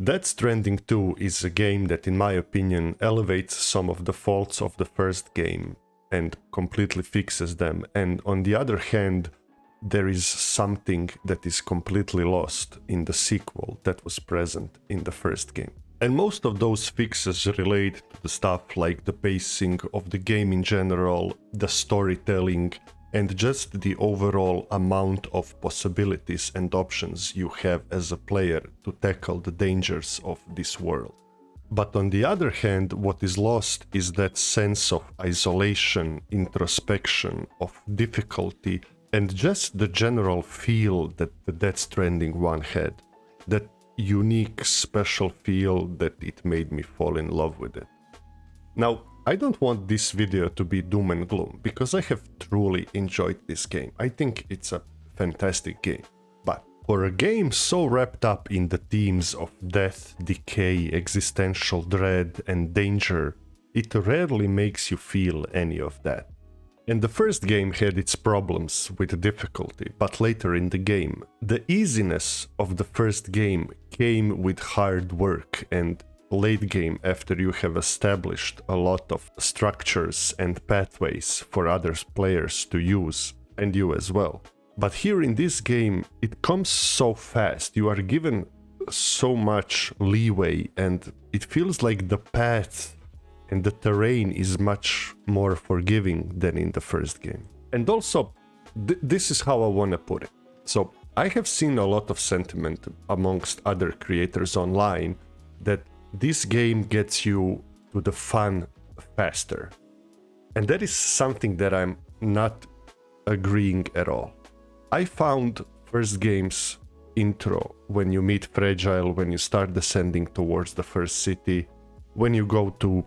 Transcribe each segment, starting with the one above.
Death Stranding 2 is a game that, in my opinion, elevates some of the faults of the first game and completely fixes them, and on the other hand, there is something that is completely lost in the sequel that was present in the first game. And most of those fixes relate to the stuff like the pacing of the game in general, the storytelling, and just the overall amount of possibilities and options you have as a player to tackle the dangers of this world. But on the other hand, what is lost is that sense of isolation, introspection, of difficulty, and just the general feel that the Death Stranding 1 had. That unique, special feel that it made me fall in love with it. Now, I don't want this video to be doom and gloom, because I have truly enjoyed this game. I think it's a fantastic game. But for a game so wrapped up in the themes of death, decay, existential dread, and danger, it rarely makes you feel any of that. And the first game had its problems with difficulty, but later in the game, the easiness of the first game came with hard work, and late game, after you have established a lot of structures and pathways for other players to use, and you as well. But here in this game, it comes so fast, you are given so much leeway, and it feels like the path and the terrain is much more forgiving than in the first game. And also, this is how I want to put it. So, I have seen a lot of sentiment amongst other creators online that this game gets you to the fun faster. And that is something that I'm not agreeing at all. I found first game's intro, when you meet Fragile, when you start descending towards the first city, when you go to,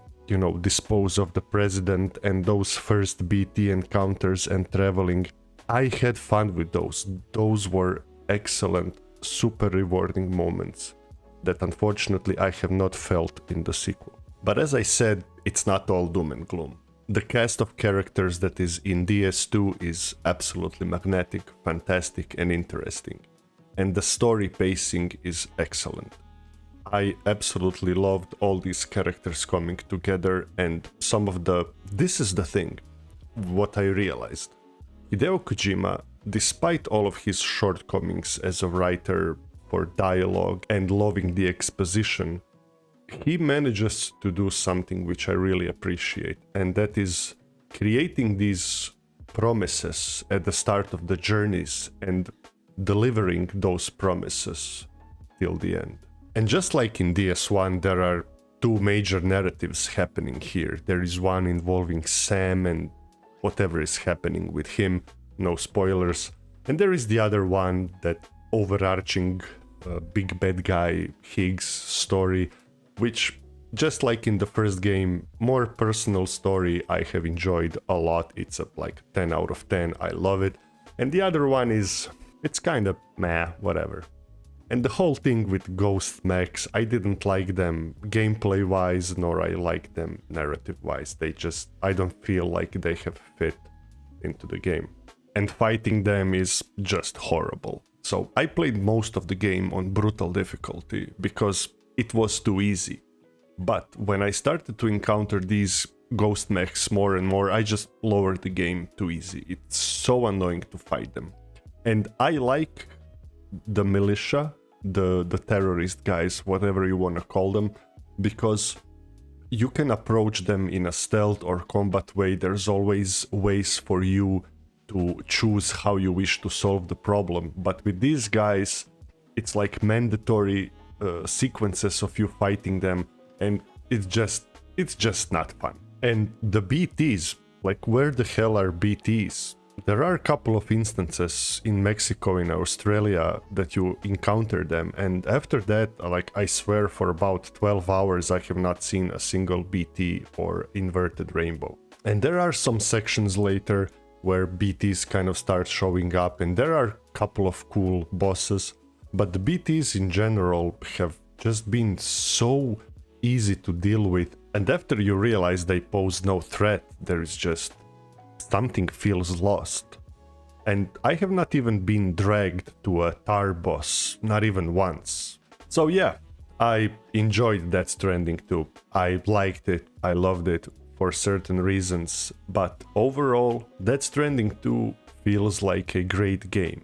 dispose of the president, and those first BT encounters and traveling, I had fun with those. Those were excellent, super rewarding moments that unfortunately I have not felt in the sequel. But as I said, it's not all doom and gloom. The cast of characters that is in DS2 is absolutely magnetic, fantastic, and interesting. And the story pacing is excellent. I absolutely loved all these characters coming together, and this is the thing, what I realized. Hideo Kojima, despite all of his shortcomings as a writer for dialogue and loving the exposition, he manages to do something which I really appreciate, and that is creating these promises at the start of the journeys and delivering those promises till the end. And just like in DS1, there are two major narratives happening here. There is one involving Sam and whatever is happening with him, no spoilers. And there is the other one, that overarching big bad guy Higgs story, which, just like in the first game, more personal story I have enjoyed a lot. It's a 10 out of 10, I love it. And the other one it's kind of meh, whatever. And the whole thing with Ghost Mechs, I didn't like them gameplay wise, nor I like them narrative wise. I don't feel like they have fit into the game. And fighting them is just horrible. So I played most of the game on brutal difficulty because it was too easy. But when I started to encounter these Ghost Mechs more and more, I just lowered the game to easy. It's so annoying to fight them. And I like the militia, the terrorist guys, whatever you want to call them, because you can approach them in a stealth or combat way. There's always ways for you to choose how you wish to solve the problem. But with these guys, it's like mandatory sequences of you fighting them, and it's just not fun. And the BTs, where the hell are BTs? There are a couple of instances in Mexico, in Australia, that you encounter them, and after that, I swear for about 12 hours I have not seen a single BT or inverted rainbow. And there are some sections later where BTs kind of start showing up, and there are a couple of cool bosses, but the BTs in general have just been so easy to deal with, and after you realize they pose no threat, there is just something feels lost. And I have not even been dragged to a tar boss, not even once. So yeah, I enjoyed Death Stranding too. I liked it, I loved it for certain reasons, but overall, Death Stranding 2 feels like a great game.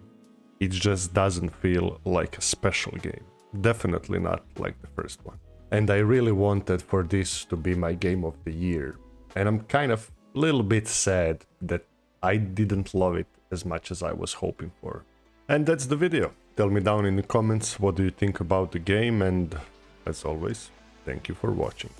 It just doesn't feel like a special game. Definitely not like the first one. And I really wanted for this to be my game of the year. And I'm kind of a little bit sad that I didn't love it as much as I was hoping for. And that's the video. Tell me down in the comments what do you think about the game, and as always, thank you for watching.